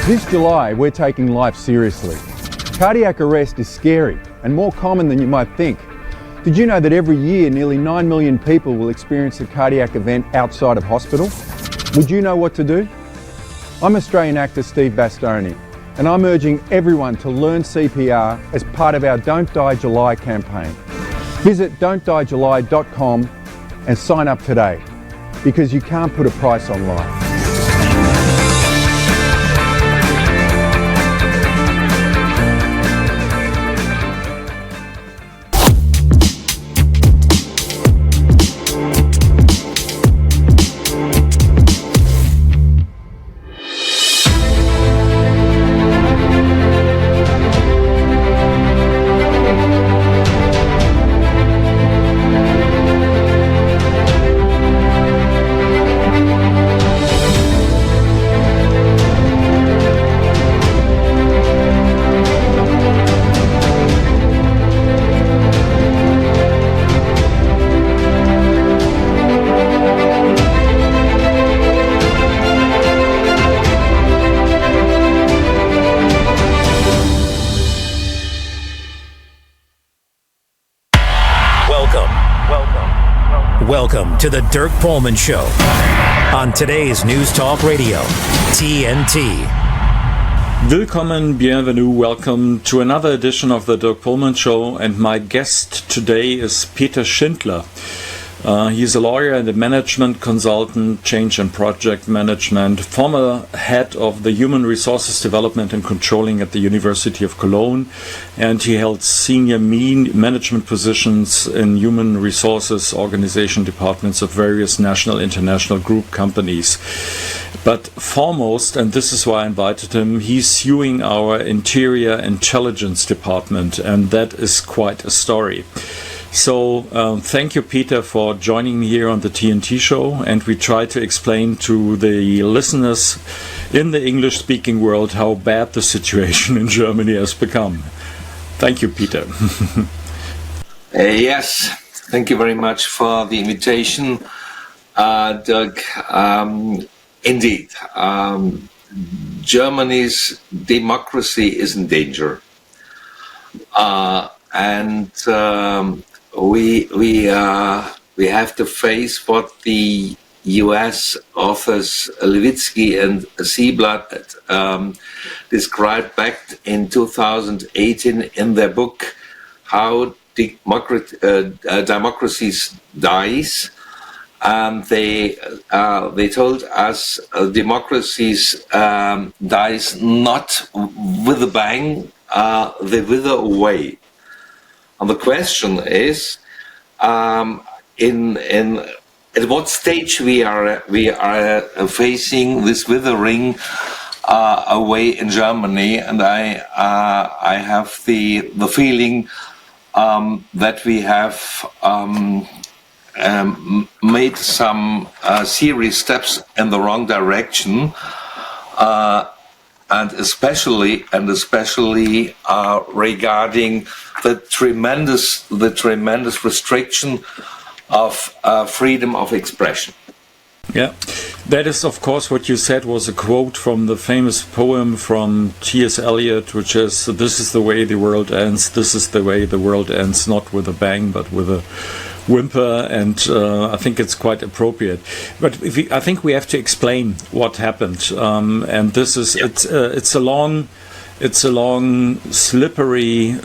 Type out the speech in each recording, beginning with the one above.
This July, we're taking life seriously. Cardiac arrest is scary and more common than you might think. Did you know that every year nearly 9 million people will experience a cardiac event outside of hospital? Would you know what to do? I'm Australian actor Steve Bastoni, and I'm urging everyone to learn CPR as part of our Don't Die July campaign. Visit don'tdiejuly.com and sign up today, because you can't put a price on life. Welcome to the Dirk Pohlmann Show on today's News Talk Radio, TNT. Willkommen, bienvenue, welcome to another edition of the Dirk Pohlmann Show, and my guest today is Peter Schindler. He's a lawyer and a management consultant, change and project management, former head of the Human Resources Development and Controlling at the University of Cologne, and he held senior management positions in human resources organization departments of various national, international group companies. But foremost, and this is why I invited him, he's suing our Interior Intelligence Department, and that is quite a story. So thank you, Peter, for joining me here on the TNT show, and we try to explain to the listeners in the English-speaking world how bad the situation in Germany has become. Thank you, Peter. Yes, thank you very much for the invitation, Dirk. Indeed, Germany's democracy is in danger, and we have to face what the U.S. authors Levitsky and Seeblatt described back in 2018 in their book How Democracies Dies. They told us democracies dies not with a bang, they wither away. And the question is, at what stage we are facing this withering away in Germany, and I have the feeling that we have made some serious steps in the wrong direction, and especially regarding the tremendous restriction of freedom of expression. Yeah, that is, of course, what you said was a quote from the famous poem from T.S. Eliot, which is, "This is the way the world ends, this is the way the world ends, not with a bang, but with a whimper," and I think it's quite appropriate. But I think we have to explain what happened, and this is it's a long, slippery.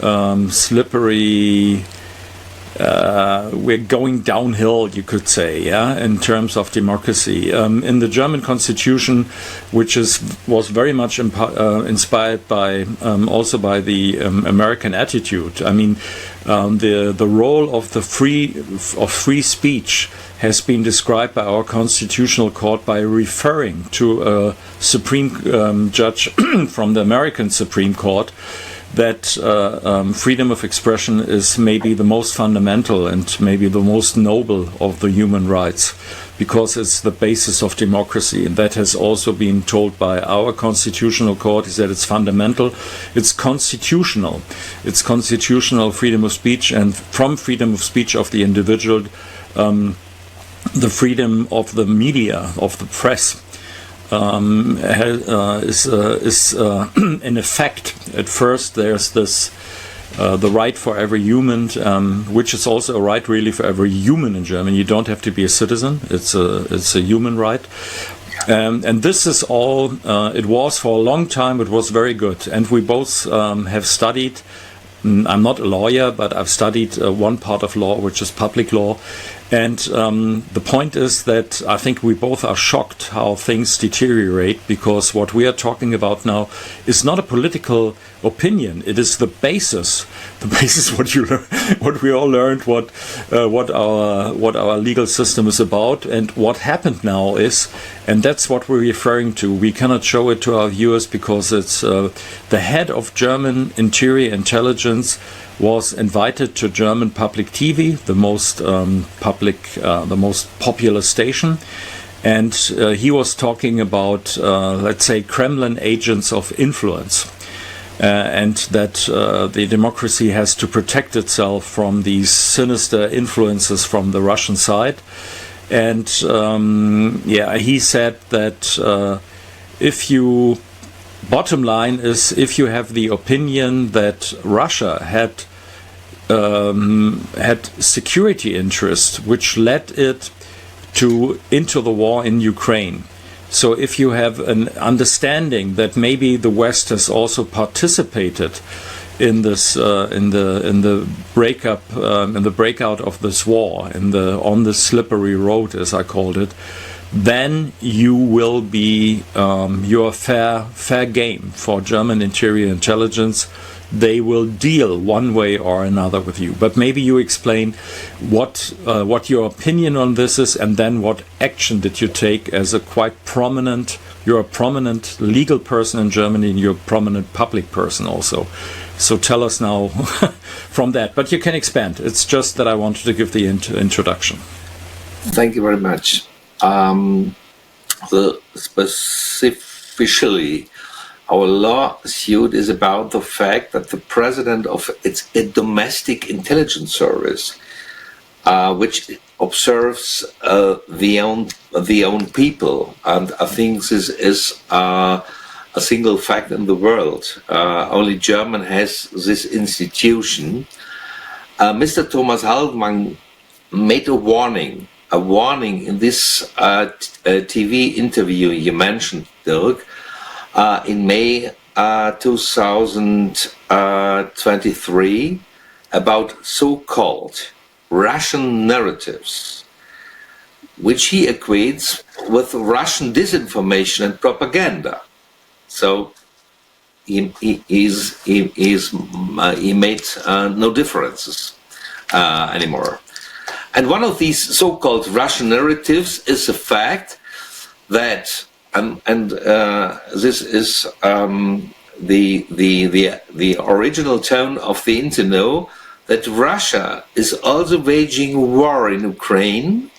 We're going downhill, you could say, yeah, in terms of democracy. In the German constitution, which was very much inspired by also by the American attitude. I mean, the role of free speech has been described by our constitutional court by referring to a Supreme Judge from the American Supreme Court, that freedom of expression is maybe the most fundamental and maybe the most noble of the human rights, because it's the basis of democracy. And that has also been told by our constitutional court, is that it's fundamental, it's constitutional. It's constitutional freedom of speech, and from freedom of speech of the individual, the freedom of the media, of the press, is in effect. At first, there's this the right for every human, which is also a right really for every human in Germany. You don't have to be a citizen; it's a human right. And this is all. It was for a long time. It was very good, and we both have studied. I'm not a lawyer, but I've studied one part of law, which is public law. And the point is that I think we both are shocked how things deteriorate, because what we are talking about now is not a political opinion. It is the basis what we all learned, what our legal system is about, and what happened now is, and that's what we're referring to. We cannot show it to our viewers because it's the head of German interior intelligence was invited to German public TV, the most the most popular station, and he was talking about, let's say, Kremlin agents of influence, and that the democracy has to protect itself from these sinister influences from the Russian side. And he said that bottom line is, if you have the opinion that Russia had security interests which led it into the war in Ukraine. So if you have an understanding that maybe the West has also participated in this in the breakout of this war, on the slippery road, as I called it, then you will be your fair game for German interior intelligence. They will deal one way or another with you. But maybe you explain what your opinion on this is, and then what action did you take as a you're a prominent legal person in Germany, and you're a prominent public person also. So tell us now from that. But you can expand. It's just that I wanted to give the introduction. Thank you very much. Specifically, our lawsuit is about the fact that the president of a domestic intelligence service, which observes the own people, and I think this is a single fact in the world. Only Germany has this institution. Mr. Thomas Haldeman made a warning in this TV interview you mentioned, Dirk, in May 2023, about so-called Russian narratives, which he equates with Russian disinformation and propaganda. So he made no differences anymore. And one of these so-called Russian narratives is the fact that, this is the original tone of the interview, that Russia is also waging war in Ukraine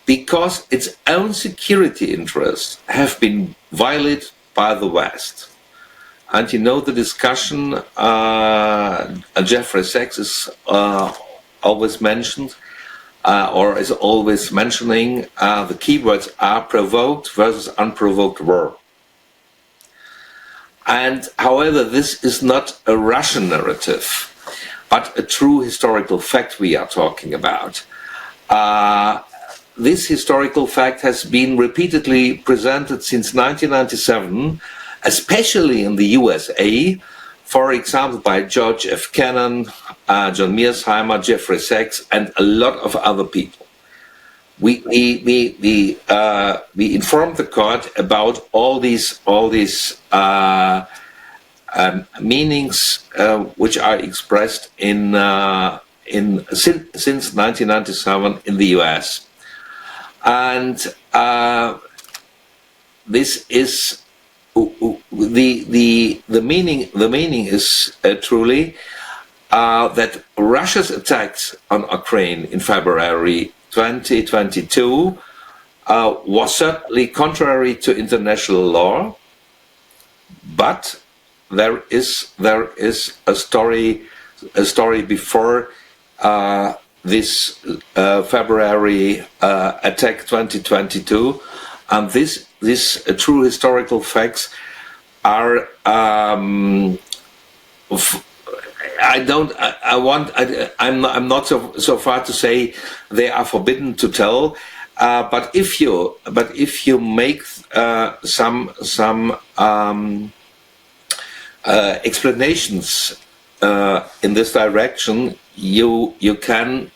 because its own security interests have been violated by the West. And you know the discussion Jeffrey Sachs is always mentioned, or is always mentioning, the keywords are provoked versus unprovoked war. And however, this is not a Russian narrative, but a true historical fact we are talking about. This historical fact has been repeatedly presented since 1997, especially in the USA, for example, by George F. Kennan, John Mearsheimer, Jeffrey Sachs, and a lot of other people. We informed the court about all these meanings which are expressed since 1997 in the US, and this is the meaning. The meaning is truly that Russia's attacks on Ukraine in February 2022 was certainly contrary to international law, but there is a story before this February attack 2022, And these true historical facts are. I'm not so far to say they are forbidden to tell. But if you make some explanations in this direction, you can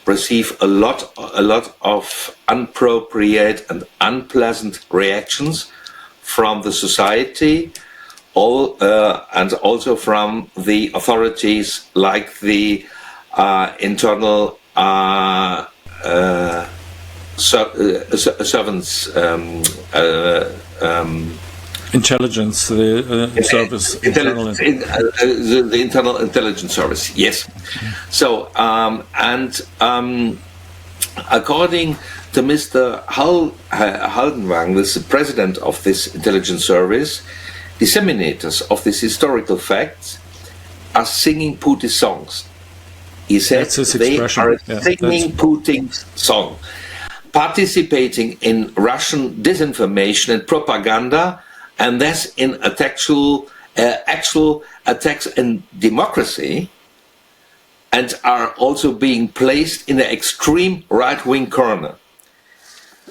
receive a lot of inappropriate and unpleasant reactions from the society, and also from the authorities, like the internal servants, intelligence service, the internal intelligence service. Yes. So according to Mr. Haldenwang, the president of this intelligence service, disseminators of these historical facts are singing Putin's songs. He said they are singing Putin's song, participating in Russian disinformation and propaganda, and thus in actual attacks on democracy, and are also being placed in the extreme right-wing corner.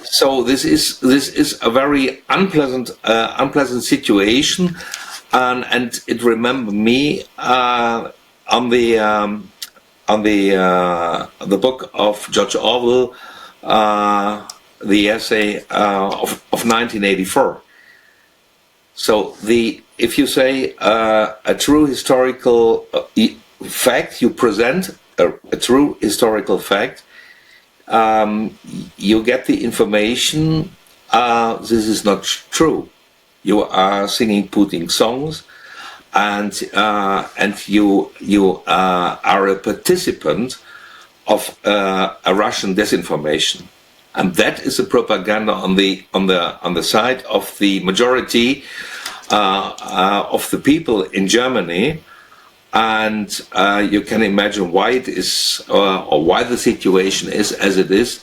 So this is a very unpleasant situation, and it remembered me on the book of George Orwell, the essay of 1984. So if you say a true historical fact, you present a true historical fact, you get the information, this is not true. You are singing Putin songs, and you are a participant of a Russian disinformation, and that is a propaganda on the side of the majority of the people in Germany. And you can imagine why it is, or why the situation is as it is,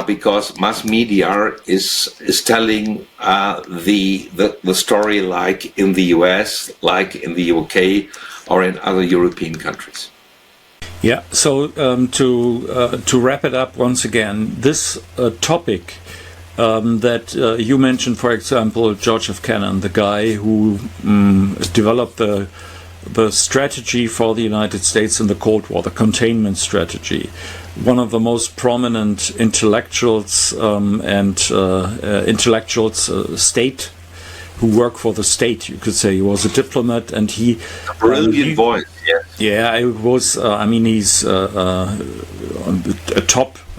because mass media is telling the story like in the US, like in the UK, or in other European countries. Yeah. So to wrap it up once again, this topic that you mentioned, for example, George F. Kennan, the guy who developed the strategy for the United States in the Cold War, the containment strategy. One of the most prominent intellectuals state who work for the state, you could say. He was a diplomat, and he brilliant voice. Yeah, it was. He's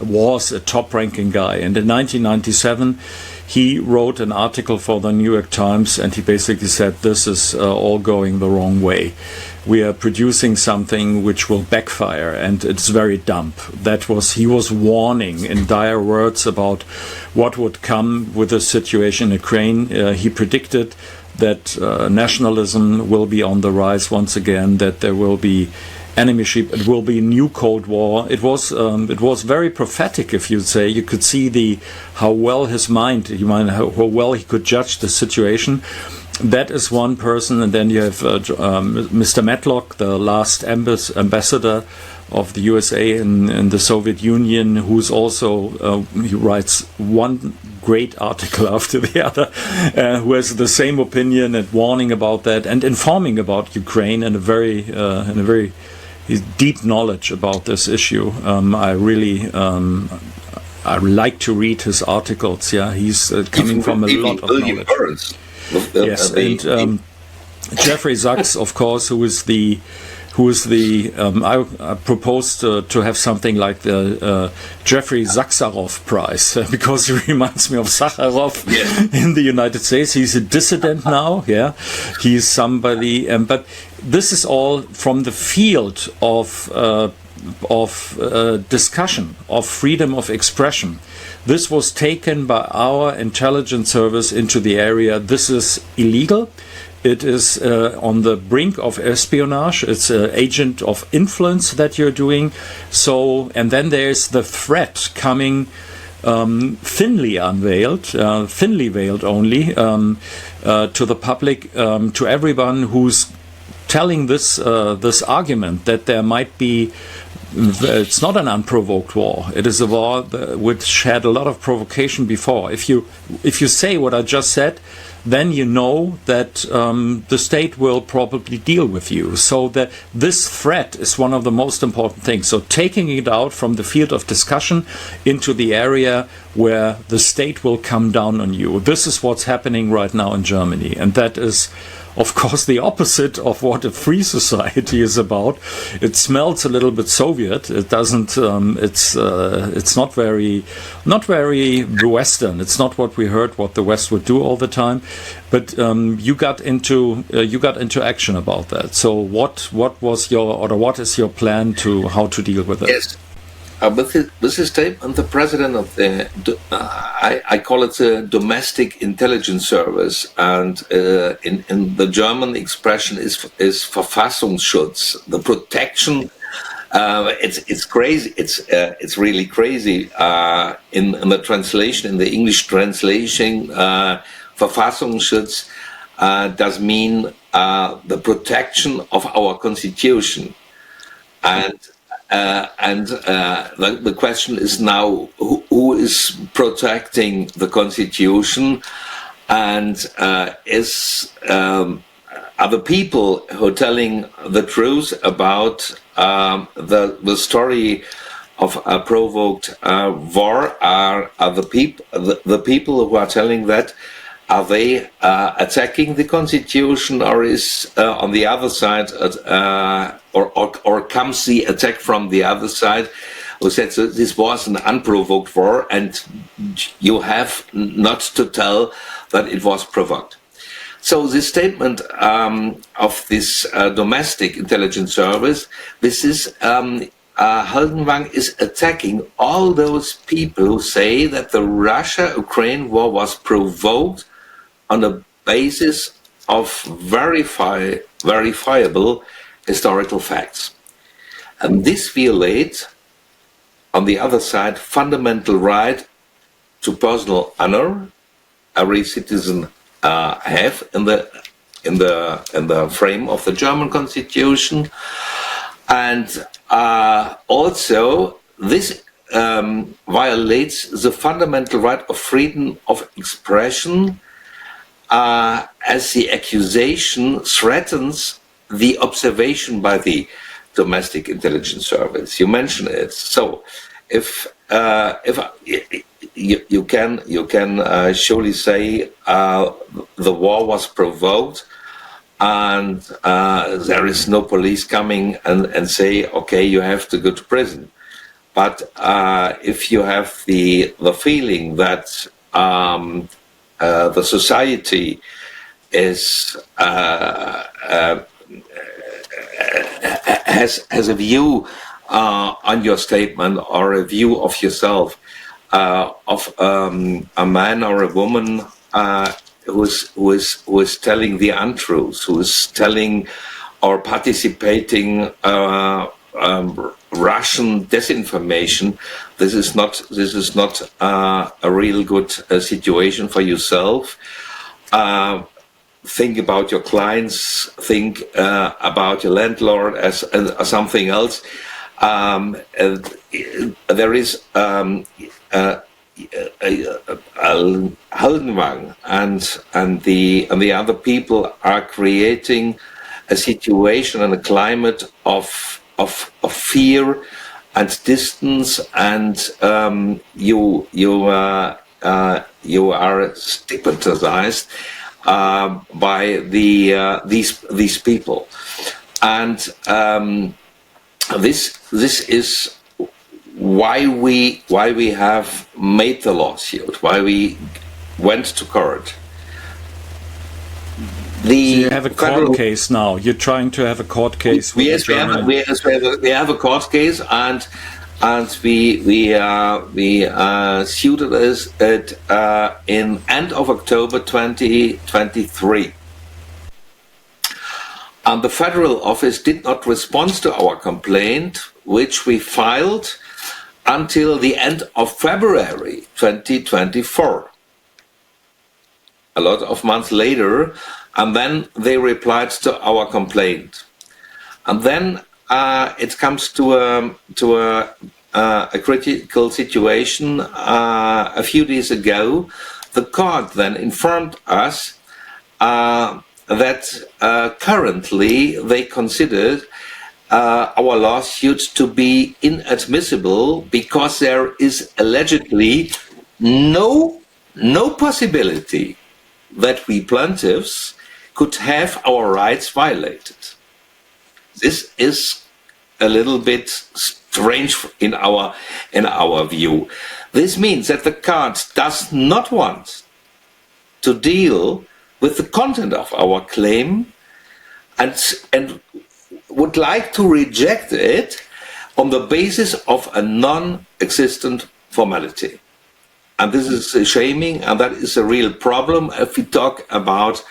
was a top-ranking guy, and in 1997. He wrote an article for the New York Times, and he basically said, this is all going the wrong way. We are producing something which will backfire, and it's very dumb. He was warning in dire words about what would come with the situation in Ukraine. He predicted that nationalism will be on the rise once again, that there will be enemyship, it will be a new Cold War. It was very prophetic, if you'd say. You could see how well his mind, how well he could judge the situation. That is one person, and then you have Mr. Matlock, the last ambassador of the USA in the Soviet Union, who's also he writes one great article after the other, who has the same opinion and warning about that and informing about Ukraine in a very deep knowledge about this issue. I like to read his articles. Yeah, he's coming from a lot of knowledge. Yes, and Jeffrey Sachs, of course, who is the I proposed to have something like the Jeffrey Sakharov Prize, because he reminds me of Sakharov in the United States. He's a dissident now. Yeah, he's somebody, but this is all from the field of discussion, of freedom of expression. This was taken by our intelligence service into the area. This is illegal. It is on the brink of espionage. It's an agent of influence that you're doing. So, and then there's the threat coming thinly unveiled, thinly veiled only to the public, to everyone who's telling this argument that there might be. It's not an unprovoked war. It is a war which had a lot of provocation before. If you say what I just said, then you know that the state will probably deal with you. So that this threat is one of the most important things. So taking it out from the field of discussion into the area where the state will come down on you. This is what's happening right now in Germany, and that is, of course, the opposite of what a free society is about. It smells a little bit Soviet. It doesn't. It's not very Western. It's not what we heard what the West would do all the time. But you got into action about that. So what is your plan to how to deal with it? Yes. With his statement, the president of I call it the domestic intelligence service, and in the German expression is Verfassungsschutz, the protection. It's crazy. It's really crazy. In the translation, in the English translation, Verfassungsschutz does mean the protection of our constitution, and the question is now who is protecting the constitution, and are the people who are telling the truth about the story of a provoked war? Are the people who are telling that? Are they attacking the constitution, or is on the other side, or comes the attack from the other side, who said so this was an unprovoked war, and you have not to tell that it was provoked? So the statement of this domestic intelligence service, this is Haldenwang is attacking all those people who say that the Russia-Ukraine war was provoked on the basis of verifiable historical facts. And this violates, on the other side, fundamental right to personal honor every citizen have in the frame of the German constitution, and also this violates the fundamental right of freedom of expression, as the accusation threatens the observation by the domestic intelligence service. You mentioned it. So, if you can surely say the war was provoked, and there is no police coming and say, okay, you have to go to prison. But if you have the feeling that the society is has a view on your statement, or a view of yourself, of a man or a woman who is telling the untruth, who is telling or participating Russian disinformation, this is not a real good situation for yourself. Think about your clients. Think about your landlord as something else. There is Haldenwang and the other people are creating a situation and a climate of fear and distance, and you are stigmatized by these people, and this is why we have made the lawsuit, why we went to court. So you have a court case now. You're trying to have a court case. Yes, we have a court case, and we sued it in end of October 2023. And the federal office did not respond to our complaint, which we filed until the end of February 2024. A lot of months later, and then they replied to our complaint. And then it comes to a critical situation. A few days ago, the court then informed us that currently they considered our lawsuit to be inadmissible because there is allegedly no possibility that we plaintiffs could have our rights violated. This is a little bit strange in our view. This means that the court does not want to deal with the content of our claim and would like to reject it on the basis of a non-existent formality. And this is shaming, and that is a real problem if we talk about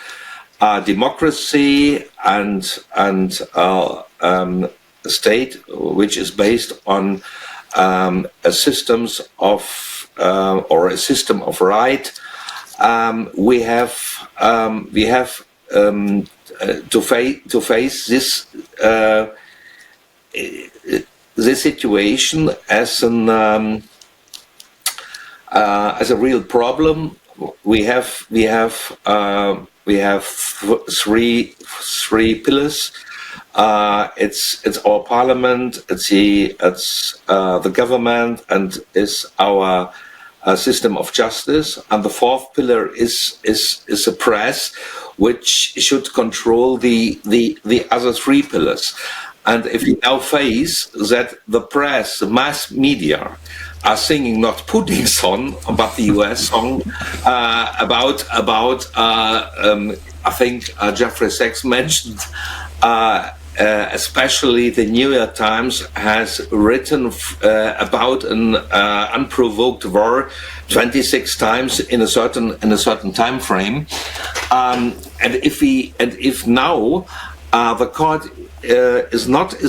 democracy and a state which is based on a system of right. We have to face this situation as a real problem. We have three pillars. It's our parliament, it's the government, and is our system of justice. And the fourth pillar is a press, which should control the other three pillars. And if we now face that the press, the mass media, are singing not Putin's song, but the US song about I think Jeffrey Sachs mentioned, especially the New York Times has written about an unprovoked war 26 times in a certain time frame, and if now the court is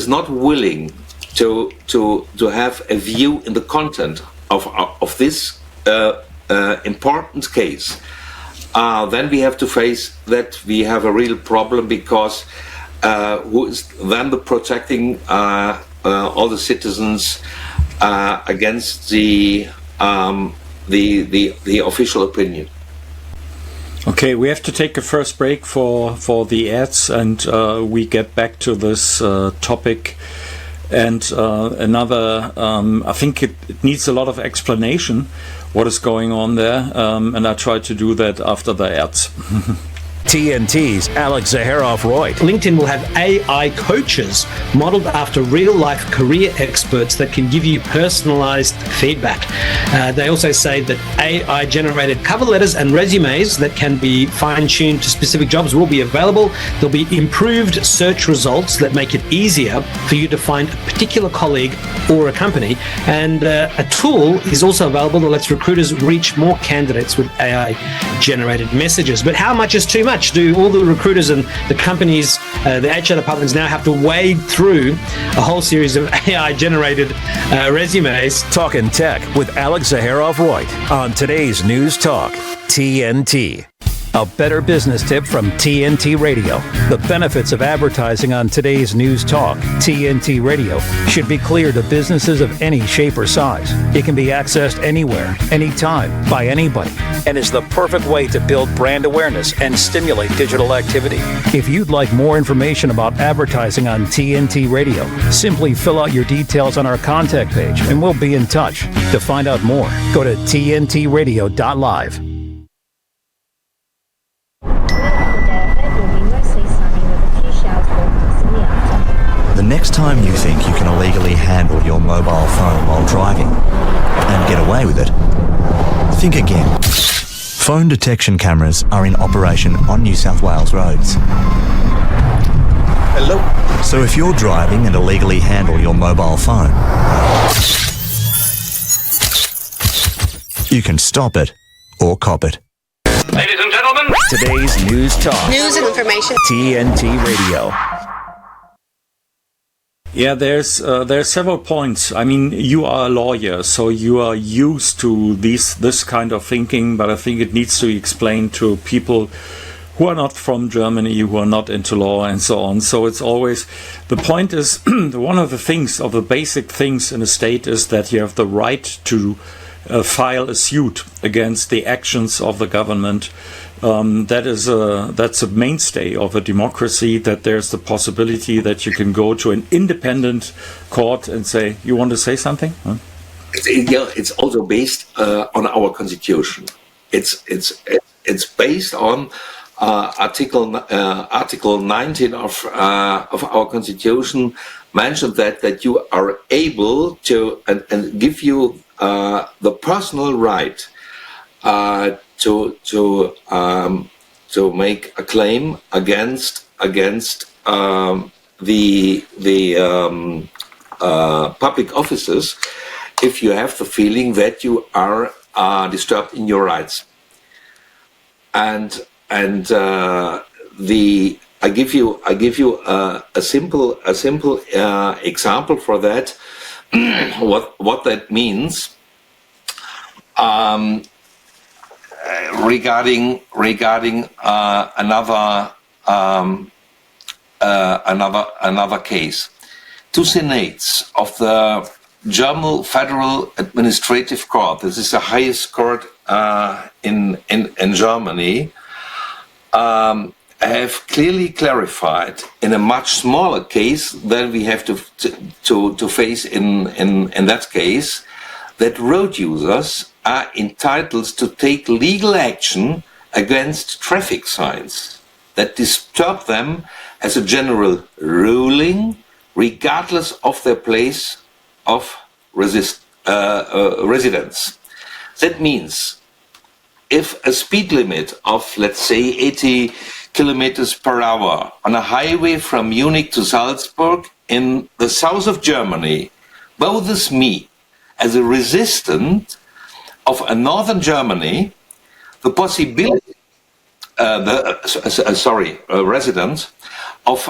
not willing to have a view in the content of this important case, then we have to face that we have a real problem, because who is then protecting all the citizens against the official opinion. Okay, we have to take a first break for the ads, and we get back to this topic. And another, I think it needs a lot of explanation what is going on there, and I try to do that after the ads. TNT's Alex Zaharov-Reutt. LinkedIn will have AI coaches modeled after real-life career experts that can give you personalized feedback. They also say that AI-generated cover letters and resumes that can be fine-tuned to specific jobs will be available. There'll be improved search results that make it easier for you to find a particular colleague or a company. And a tool is also available that lets recruiters reach more candidates with AI-generated messages. But how much is too much? Do all the recruiters and the companies, the HR departments now have to wade through a whole series of AI-generated resumes? Talking Tech with Alex Zaharov-Reutt on today's News Talk, TNT. A better business tip from TNT Radio. The benefits of advertising on today's News Talk, TNT Radio, should be clear to businesses of any shape or size. It can be accessed anywhere, anytime, by anybody, and is the perfect way to build brand awareness and stimulate digital activity. If you'd like more information about advertising on TNT Radio, simply fill out your details on our contact page and we'll be in touch. To find out more, go to tntradio.live. The next time you think you can illegally handle your mobile phone while driving and get away with it, think again. Phone detection cameras are in operation on New South Wales roads. Hello. So if you're driving and illegally handle your mobile phone, you can stop it or cop it. Ladies and gentlemen, Today's News Talk, News and information. TNT Radio. Yeah, there's several points. I mean, you are a lawyer, so you are used to this kind of thinking, but I think it needs to be explained to people who are not from Germany, who are not into law and so on. So it's always, the point is, one of the things, of the basic things in a state is that you have the right to file a suit against the actions of the government. That's a mainstay of a democracy, that there's the possibility that you can go to an independent court and say, you want to say something? Huh? It's also based on our constitution. It's based on Article 19 of our constitution, mentioned that you are able to and give you the personal right to make a claim against the public officers if you have the feeling that you are disturbed in your rights. And I give you a simple example for that. What that means. Regarding another case, two senates of the German Federal Administrative Court, this is the highest court in Germany, have clearly clarified in a much smaller case than we have to face in that case, that road users are entitled to take legal action against traffic signs that disturb them as a general ruling, regardless of their place of residence. That means if a speed limit of, let's say, 80 kilometers per hour on a highway from Munich to Salzburg in the south of Germany bothers me as a resident of a northern Germany, the possibility, resident of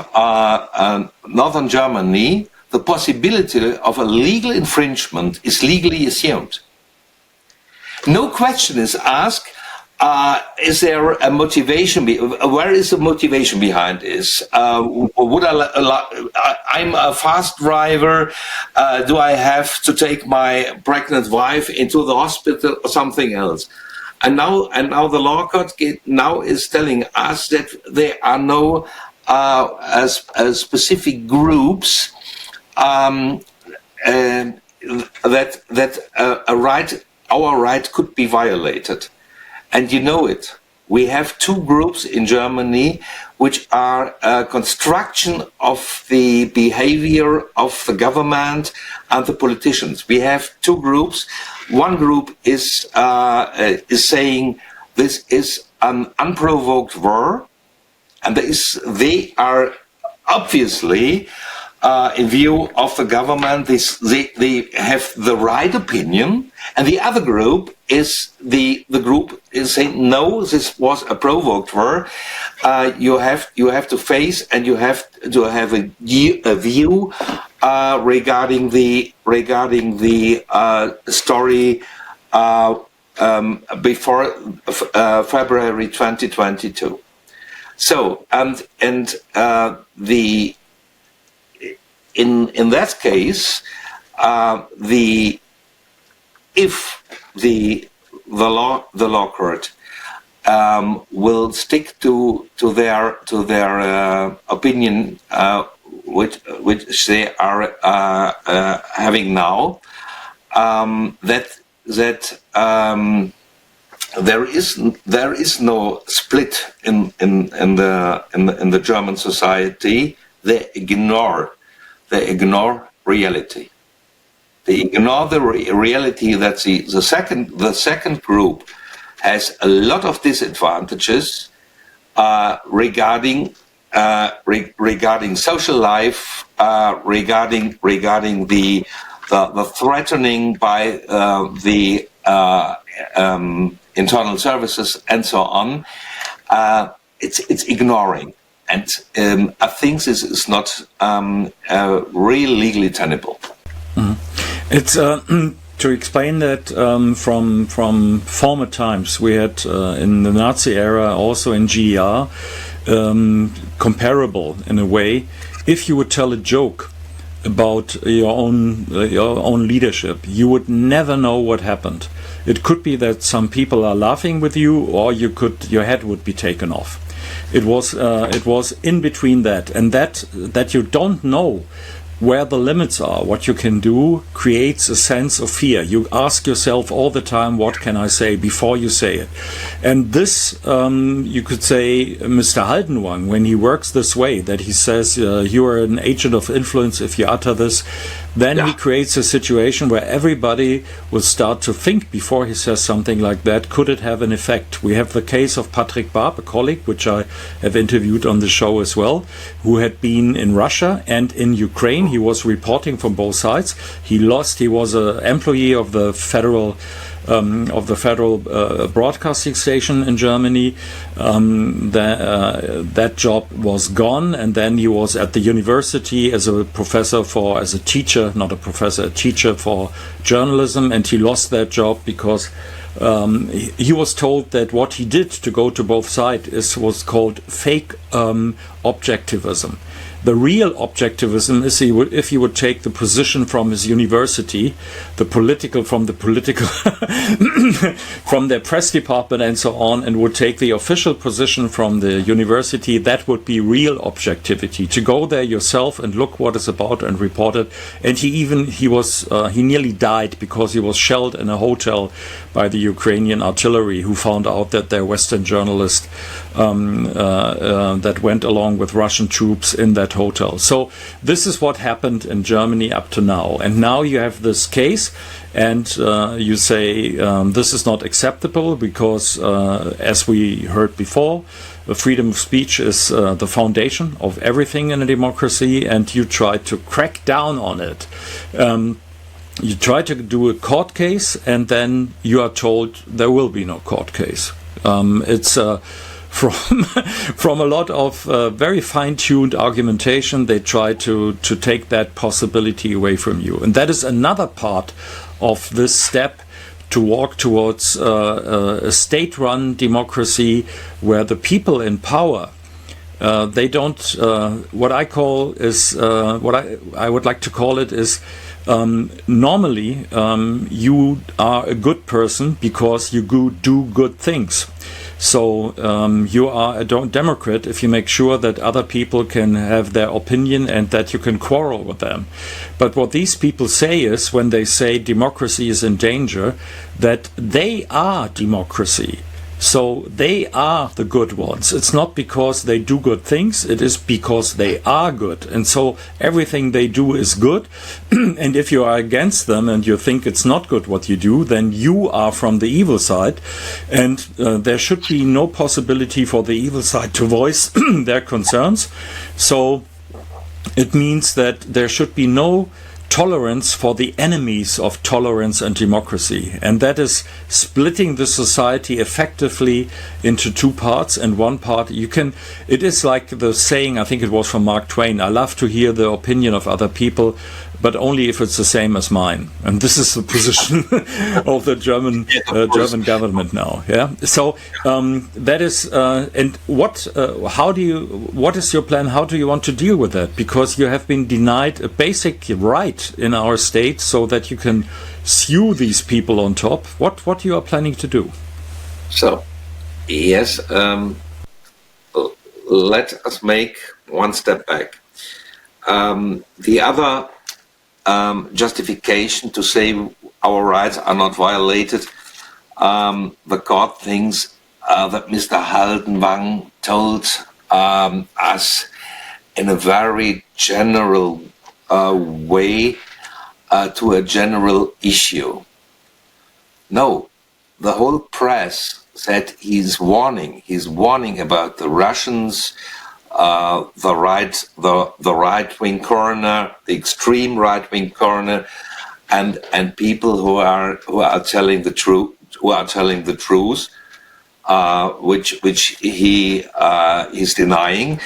northern Germany, the possibility of a legal infringement is legally assumed. No question is asked, is there a motivation, where is the motivation behind this? Would I'm a fast driver, do I have to take my pregnant wife into the hospital or something else? And now the law court now is telling us that there are no specific groups our right could be violated. And you know it. We have two groups in Germany which are a construction of the behavior of the government and the politicians. We have two groups. One group is saying this is an unprovoked war, and they are obviously, in view of the government, they have the right opinion, and the other group is the group is saying no, this was a provoked war. You have to face and you have to have a view regarding the story before February 2022. So in that case, if the law court will stick to their opinion, which they are having now, that there is no split in the German society. They ignore reality. They ignore the reality that the second group has a lot of disadvantages regarding social life, regarding the threatening by the internal services and so on. It's ignoring. I think this is not really legally tenable. It's to explain that from former times. We had in the Nazi era, also in GDR, comparable in a way. If you would tell a joke about your own leadership, you would never know what happened. It could be that some people are laughing with you, or your head would be taken off. It was in between that, and that you don't know where the limits are, what you can do, creates a sense of fear. You ask yourself all the time, what can I say, before you say it. And this, you could say, Mr. Haldenwang, when he works this way, that he says, you are an agent of influence if you utter this, then he creates a situation where everybody will start to think before he says something like that, could it have an effect? We have the case of Patrick Barb, a colleague, which I have interviewed on the show as well, who had been in Russia and in Ukraine. He was reporting from both sides. He lost. He was an employee of the federal broadcasting station in Germany. That job was gone, and then he was at the university as a teacher for journalism, and he lost that job because he was told that what he did to go to both sides was called fake objectivism. The real objectivism is if he would take the position from his university, from their press department and so on, and would take the official position from the university. That would be real objectivity, to go there yourself and look what it's about and report it. And he nearly died because he was shelled in a hotel by the Ukrainian artillery, who found out that they're Western journalists that went along with Russian troops in that hotel. So this is what happened in Germany up to now. And now you have this case, and you say this is not acceptable because, as we heard before, the freedom of speech is the foundation of everything in a democracy, and you try to crack down on it. You try to do a court case, and then you are told there will be no court case. It's from a lot of very fine-tuned argumentation, they try to take that possibility away from you. And that is another part of this step to walk towards a state-run democracy where the people in power, they don't, what I would like to call it is, normally you are a good person because you do good things. So you are a Democrat if you make sure that other people can have their opinion and that you can quarrel with them. But what these people say is, when they say democracy is in danger, that they are democracy. So they are the good ones. It's not because they do good things, it is because they are good. And so everything they do is good. And if you are against them and you think it's not good what you do, then you are from the evil side. And there should be no possibility for the evil side to voice their concerns. So it means that there should be no tolerance for the enemies of tolerance and democracy, and that is splitting the society effectively into two parts. And one part it is like the saying, I think it was from Mark Twain, I love to hear the opinion of other people, but only if it's the same as mine. And this is the position of the German government now. Yeah. So that is. And what is your plan? How do you want to deal with that? Because you have been denied a basic right in our state, so that you can sue these people on top. What you are planning to do? So, yes. Let us make one step back. The other justification to say our rights are not violated, the court thinks that Mr. Haldenwang told us in a very general way to a general issue. No, the whole press said he's warning about the Russians, the right-wing corner, the extreme right-wing corner, and people who are telling the truth, which he is denying.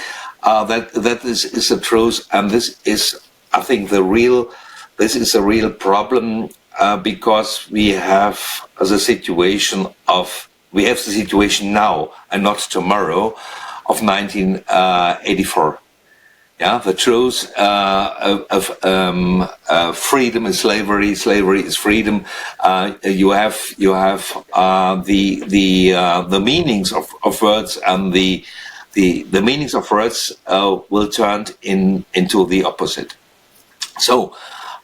that is the truth, and this is, I think, this is a real problem because we have the situation now and not tomorrow of 1984. Yeah, the truth of freedom is slavery. Slavery is freedom. You have the meanings of words, and the meanings of words will turn into the opposite. So,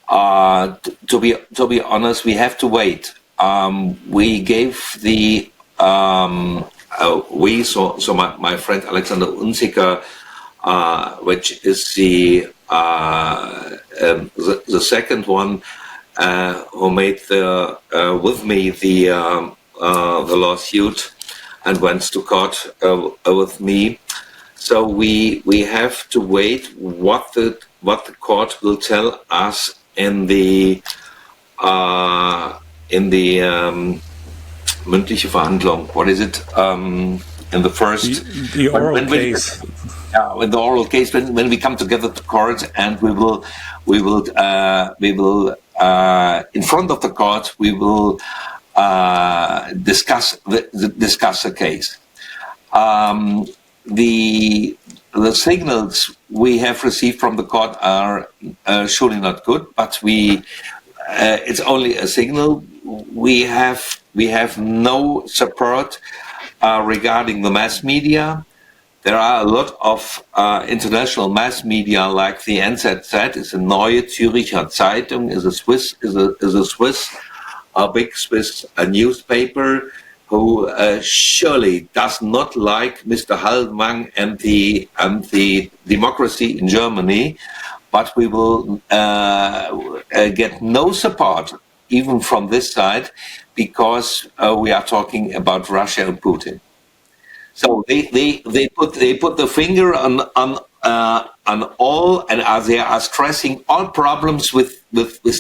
to be honest, we have to wait. We gave the my friend Alexander Unziker, which is the second one who made with me the lawsuit and went to court with me. So we have to wait what the court will tell us in the mündliche Verhandlung. What is it? In the first the oral case. In the oral case, when we come together to court, and we will in front of the court, we will discuss the case. The signals we have received from the court are surely not good, but it's only a signal. We have no support regarding the mass media. There are a lot of international mass media, like the NZZ, is a Neue Zürcher Zeitung, is a big Swiss newspaper, who surely does not like Mr. Haldmann and the democracy in Germany, but we will get no support even from this side, because we are talking about Russia and Putin. So they put the finger on all, and they are stressing all problems with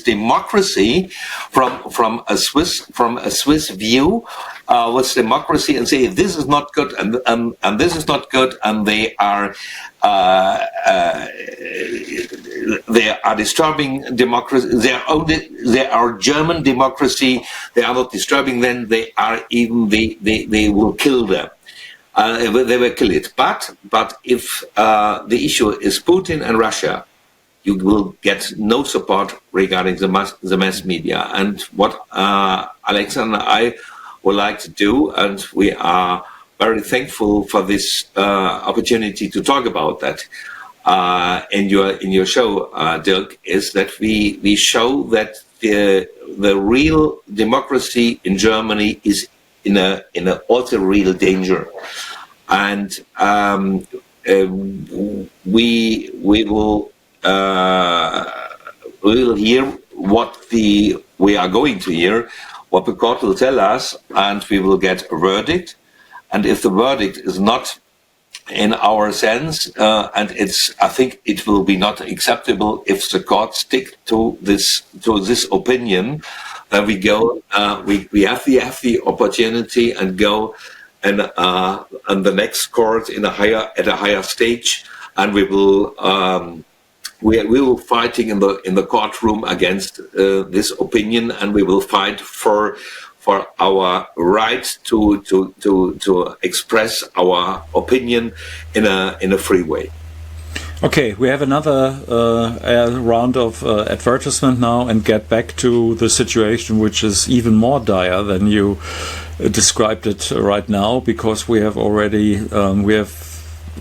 democracy from a Swiss view with democracy, and say this is not good and this is not good, and they are disturbing democracy. They are German democracy. They are not disturbing them. They will kill them. They will kill it. But if the issue is Putin and Russia, you will get no support regarding the mass media. And what Alexander and I would like to do, and we are very thankful for this opportunity to talk about that in your show, Dirk, is that we show that the real democracy in Germany is in a also real danger, and we will hear what we are going to hear, what the court will tell us, and we will get a verdict. And if the verdict is not in our sense, and I think it will be not acceptable if the court stick to this opinion, then we go. We have the opportunity and go and the next court at a higher stage, and we will fighting in the courtroom against this opinion, and we will fight for our right to express our opinion in a free way. Okay, we have another round of advertisement now, and get back to the situation, which is even more dire than you described it right now, because we have already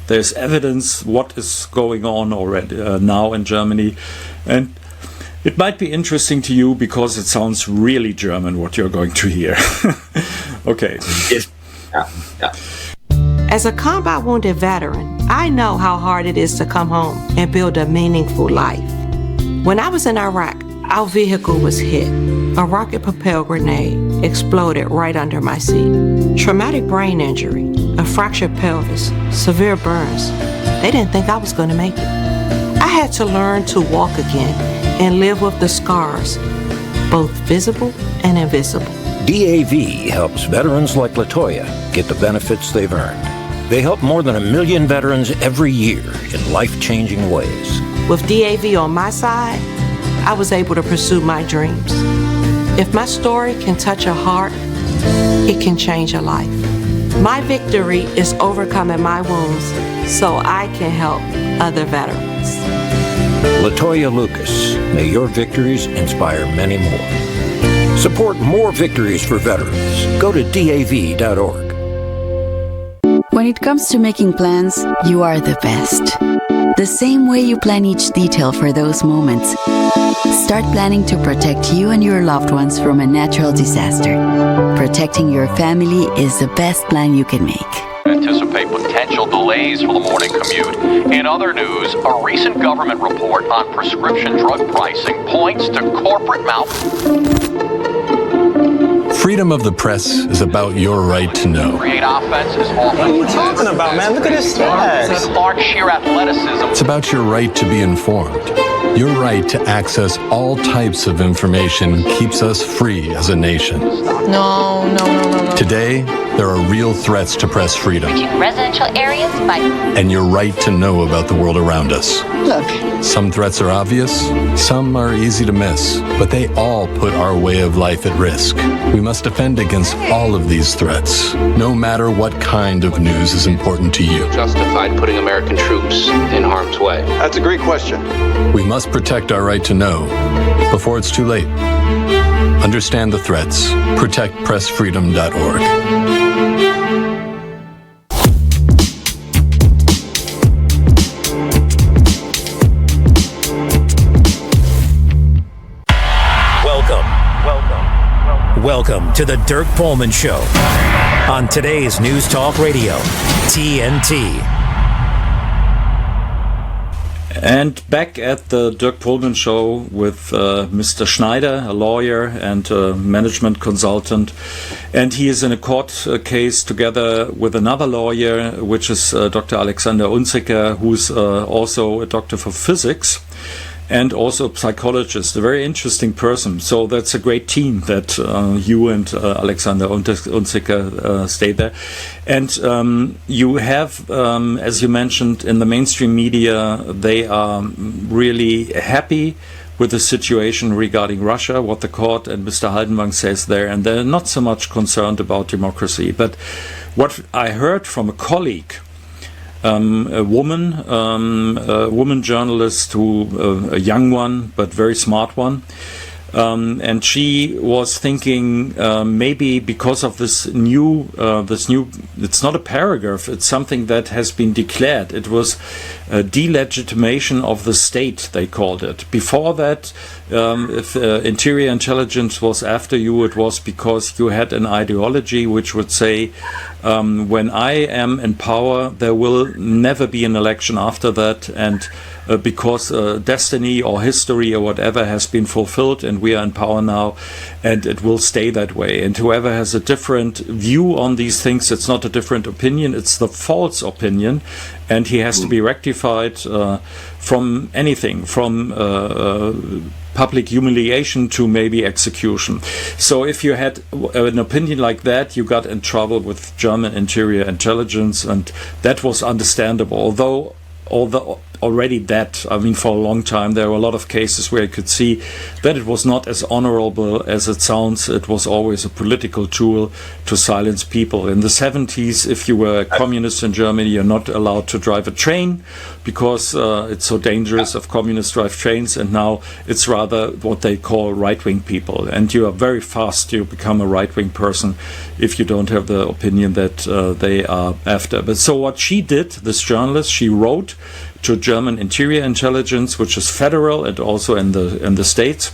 there's evidence what is going on already now in Germany, and it might be interesting to you because it sounds really German what you're going to hear. Okay. Yes. Yeah. As a combat wounded veteran, I know how hard it is to come home and build a meaningful life. When I was in Iraq, our vehicle was hit. A rocket-propelled grenade exploded right under my seat. Traumatic brain injury, a fractured pelvis, severe burns. They didn't think I was going to make it. I had to learn to walk again and live with the scars, both visible and invisible. DAV helps veterans like LaToya get the benefits they've earned. they help more than 1 million veterans every year in life-changing ways. With DAV on my side, I was able to pursue my dreams. If my story can touch a heart, it can change a life. My victory is overcoming my wounds so I can help other veterans. Latoya Lucas, may your victories inspire many more. Support more victories for veterans. Go to DAV.org. When it comes to making plans, you are the best. The same way you plan each detail for those moments. Start planning to protect you and your loved ones from a natural disaster. Protecting your family is the best plan you can make. Anticipate potential delays for the morning commute. In other news, a recent government report on prescription drug pricing points to corporate Freedom of the press is about your right to know. Create offense is awful. What are you talking about, man? Look at his stats. Clark sheer athleticism. It's about your right to be informed. Your right to access all types of information keeps us free as a nation. No. Today, there are real threats to press freedom. Reaching residential areas by... And your right to know about the world around us. Look. Some threats are obvious, some are easy to miss, but they all put our way of life at risk. We must defend against all of these threats, no matter what kind of news is important to you. Justified putting American troops in harm's way? That's a great question. We must protect our right to know before it's too late. Understand the threats. ProtectPressFreedom.org. Welcome to the Dirk Pohlmann Show on today's News Talk Radio, TNT. And back at the Dirk Pohlmann Show with Mr. Schneider, a lawyer and a management consultant. And he is in a court case together with another lawyer, which is Dr. Alexander Unzicker, who's also a doctor for physics and also a psychologist, a very interesting person. So that's a great team that you and Alexander Unzicker stay there. And you have, as you mentioned, in the mainstream media, they are really happy with the situation regarding Russia, what the court and Mr. Haldenwang says there, and they're not so much concerned about democracy. But what I heard from a colleague, a woman journalist, a young one but very smart one, and she was thinking maybe because of this new, it's not a paragraph, it's something that has been declared. It was a delegitimation of the state, they called it. Before that, if interior intelligence was after you, it was because you had an ideology which would say, when I am in power, there will never be an election after that, and because destiny or history or whatever has been fulfilled and we are in power now, and it will stay that way. And whoever has a different view on these things, it's not a different opinion, it's the false opinion, and he has to be rectified from anything, from public humiliation to maybe execution. So if you had an opinion like that, you got in trouble with German interior intelligence, and that was understandable. Although already that, I mean, for a long time, there were a lot of cases where you could see that it was not as honorable as it sounds. It was always a political tool to silence people. In the 70s, if you were a communist in Germany, you're not allowed to drive a train because it's so dangerous if communists drive trains, and now it's rather what they call right-wing people. And you are very fast to become a right-wing person if you don't have the opinion that they are after. But so what she did, this journalist, she wrote to German interior intelligence, which is federal and also in the states,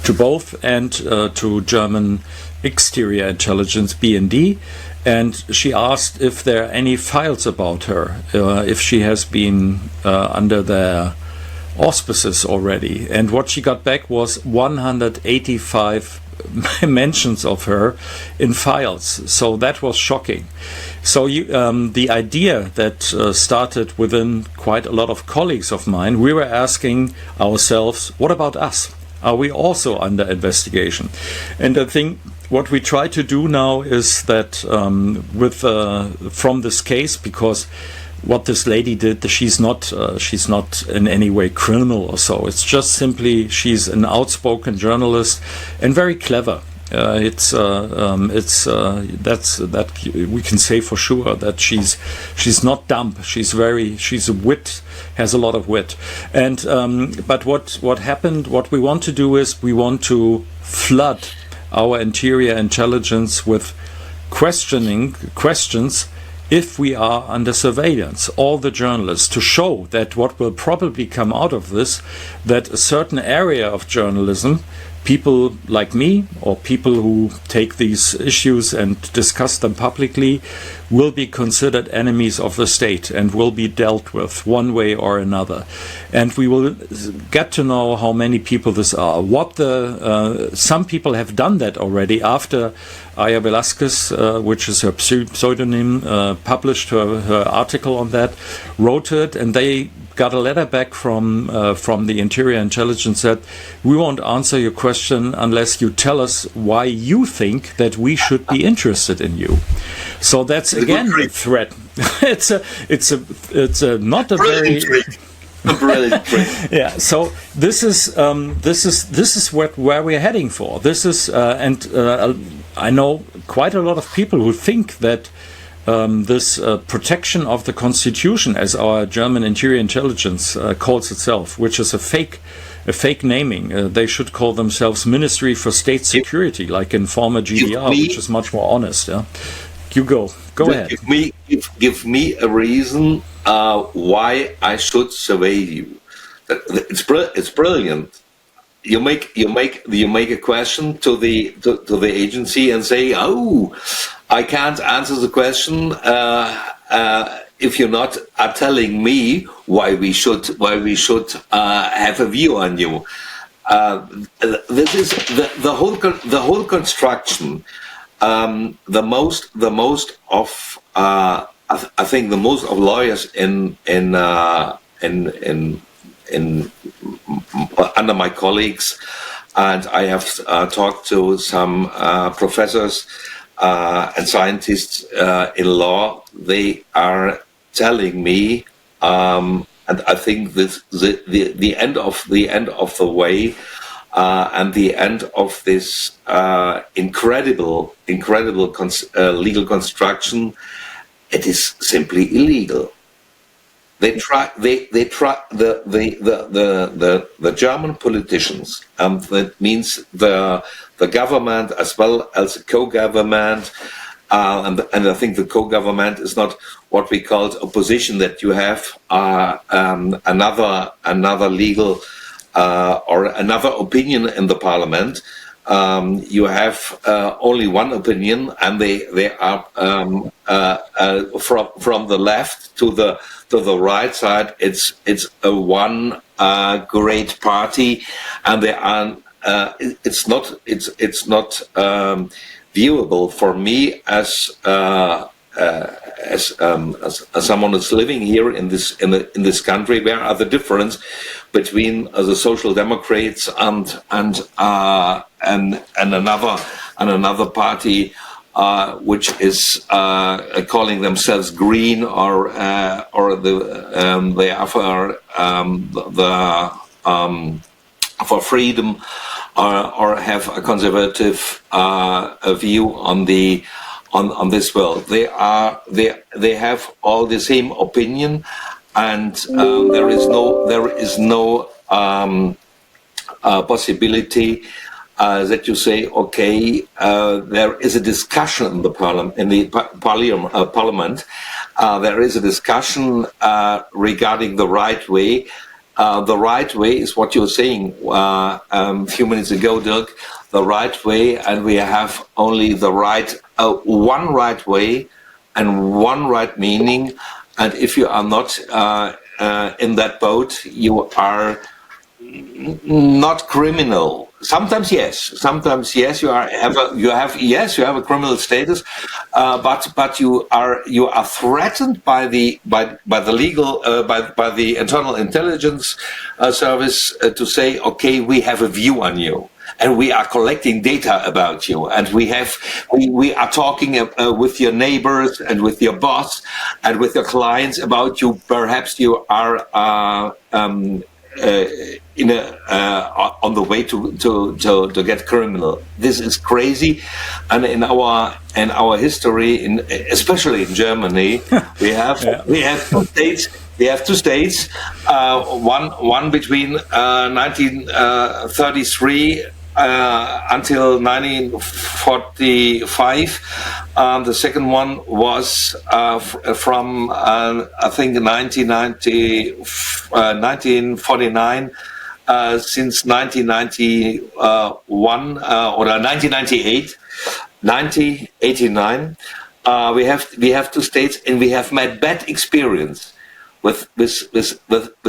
to both, and to German exterior intelligence, BND, and she asked if there are any files about her, if she has been under their auspices already. And what she got back was 185 mentions of her in files. So that was shocking. So the idea that started within quite a lot of colleagues of mine, we were asking ourselves, what about us? Are we also under investigation? And I think what we try to do now is that from this case, because what this lady did, she's not in any way criminal or so. It's just simply she's an outspoken journalist and very clever. That's that we can say for sure, that she's not dumb. She's a wit, has a lot of wit. And but what happened? What we want to do is we want to flood our interior intelligence with questions if we are under surveillance, all the journalists, to show that what will probably come out of this, that a certain area of journalism, people like me or people who take these issues and discuss them publicly, will be considered enemies of the state and will be dealt with one way or another. And we will get to know how many people this are. Some people have done that already after Aya Velasquez, which is her pseudonym, published her article on that, wrote it, and they got a letter back from the Interior Intelligence that we won't answer your question unless you tell us why you think that we should be interested in you. So that's again a threat. It's not a very brilliant. Yeah. So this is where we're heading for. This is I know quite a lot of people who think that this protection of the Constitution, as our German Interior Intelligence calls itself, which is a fake naming. They should call themselves Ministry for State Security, like in former GDR, which is much more honest. Yeah, you go ahead. Give me a reason why I should survey you. It's brilliant. You make a question to the agency and say, "Oh, I can't answer the question if you're not telling me why we should have a view on you." This is the whole construction. The most of I think the most of lawyers in under my colleagues, and I have talked to some professors and scientists in law. They are telling me, and I think this the end of the way, and the end of this incredible legal construction. It is simply illegal. The German politicians, that means the government as well as the co-government, and I think the co-government is not what we call opposition, that you have another legal or another opinion in the parliament. You have only one opinion, and they are from the left to the right side. It's a one great party, and they are. It's not viewable for me as someone who's living here in this country. Where are the difference between the Social Democrats and another party which is calling themselves Green, or they offer for freedom, or have a conservative view on this world. They have all the same opinion, and there is no possibility that you say, okay, there is a discussion in the parliament. There is a discussion regarding the right way. The right way is what you're saying a few minutes ago, Dirk. The right way, and we have only the right, one right way, and one right meaning. And if you are not in that boat, you are not criminal. Sometimes yes. You have a criminal status, but you are threatened by the legal by the internal intelligence service to say, okay, we have a view on you. and we are collecting data about you, and we are talking with your neighbors and with your boss and with your clients about you. Perhaps you are on the way to get criminal. This is crazy, and in our history, especially in Germany, we have two states. We have two states. One between 1933 until 1945. The second one was from I think 1949 since 1991 or 1998, 1989. We have two states, and we have made bad experience with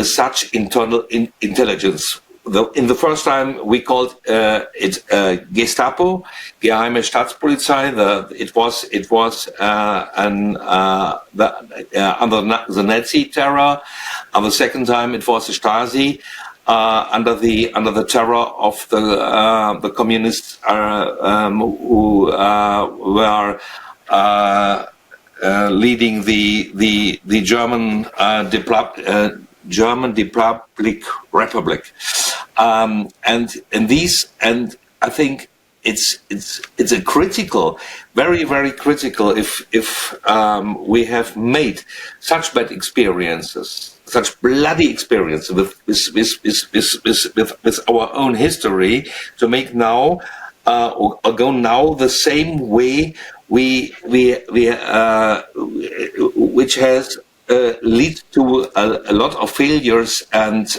such internal intelligence. In the first time, we called it Gestapo, Geheime Staatspolizei. It was under the Nazi terror. And the second time, it was the Stasi under the terror of the communists who were leading the German Republic. And I think it's a critical, very, very critical if we have made such bad experiences, such bloody experiences with our own history, to make now or go now the same way which has lead to a lot of failures and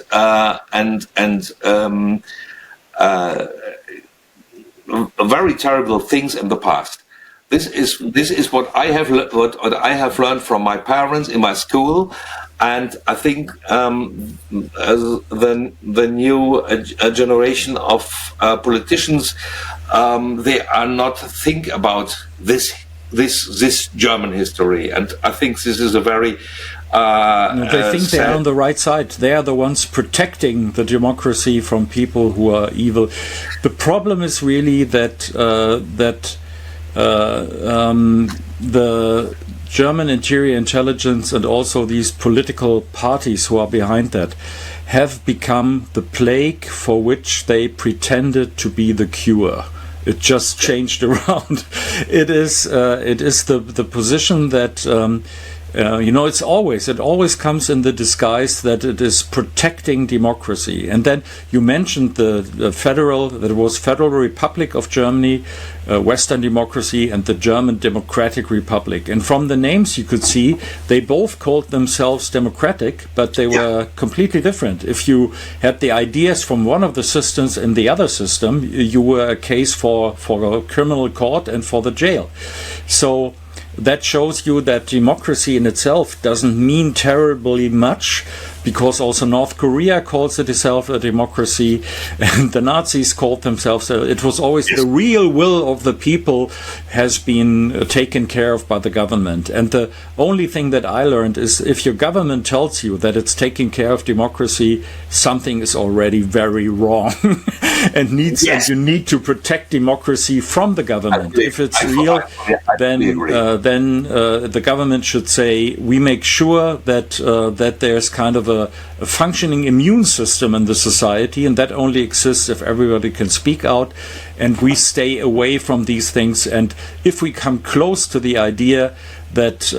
very terrible things in the past. This is what I have learned from my parents in my school, and I think the new generation of politicians, they are not think about this German history, and I think this is a very they think they are on the right side. They are the ones protecting the democracy from people who are evil. The problem is really that the German interior intelligence and also these political parties who are behind that have become the plague for which they pretended to be the cure. It just changed around. It is the position that it always comes in the disguise that it is protecting democracy. And then you mentioned the Federal Republic of Germany, Western democracy, and the German Democratic Republic. And from the names you could see, they both called themselves democratic, but they were completely different. If you had the ideas from one of the systems in the other system, you were a case for a criminal court and for the jail. So that shows you that democracy in itself doesn't mean terribly much, because also North Korea calls itself a democracy, and the Nazis called themselves. It was always the real will of the people has been taken care of by the government. And the only thing that I learned is if your government tells you that it's taking care of democracy, something is already very wrong, and you need to protect democracy from the government. If it's real, then the government should say, we make sure that there's kind of a functioning immune system in the society, and that only exists if everybody can speak out, and we stay away from these things. And if we come close to the idea that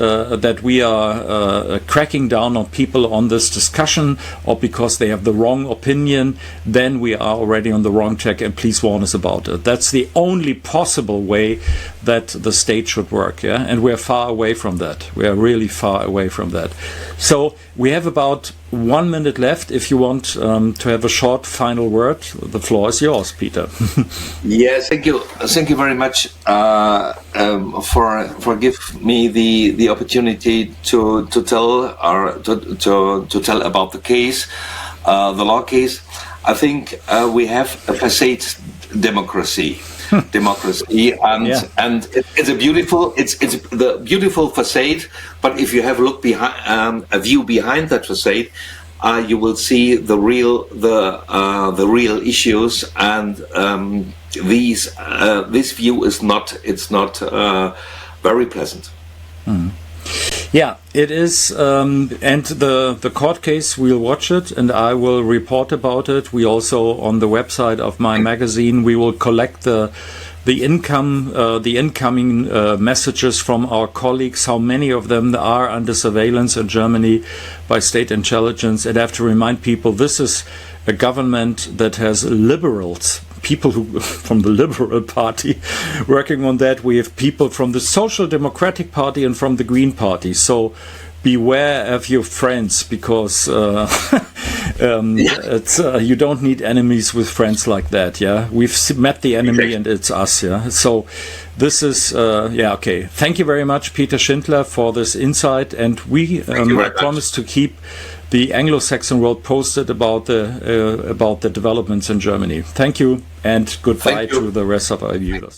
we are cracking down on people on this discussion, or because they have the wrong opinion, then we are already on the wrong track, and please warn us about it. That's the only possible way that the state should work, and we're far away from that. We are really far away from that. So we have about 1 minute left. If you want to have a short final word, the floor is yours, Peter. Yes, thank you very much for giving me the opportunity to tell about the case, the law case. I think we have a facade democracy. And it's a beautiful the beautiful facade, but if you have a look behind a view behind that facade, you will see the real issues, and this view is not very pleasant. Yeah, it is, and the court case, we'll watch it, and I will report about it. We also, on the website of my magazine, we will collect the incoming messages from our colleagues, how many of them are under surveillance in Germany by state intelligence. And I have to remind people, this is a government that has liberals, people who from the Liberal Party working on that. We have people from the Social Democratic Party and from the Green Party. So beware of your friends, because you don't need enemies with friends like that. Yeah, we've met the enemy, and it's us. Yeah, so this is okay. Thank you very much, Peter Schindler, for this insight, and we promise to keep the Anglo-Saxon world posted about the developments in Germany. Thank you, and goodbye to the rest of our viewers.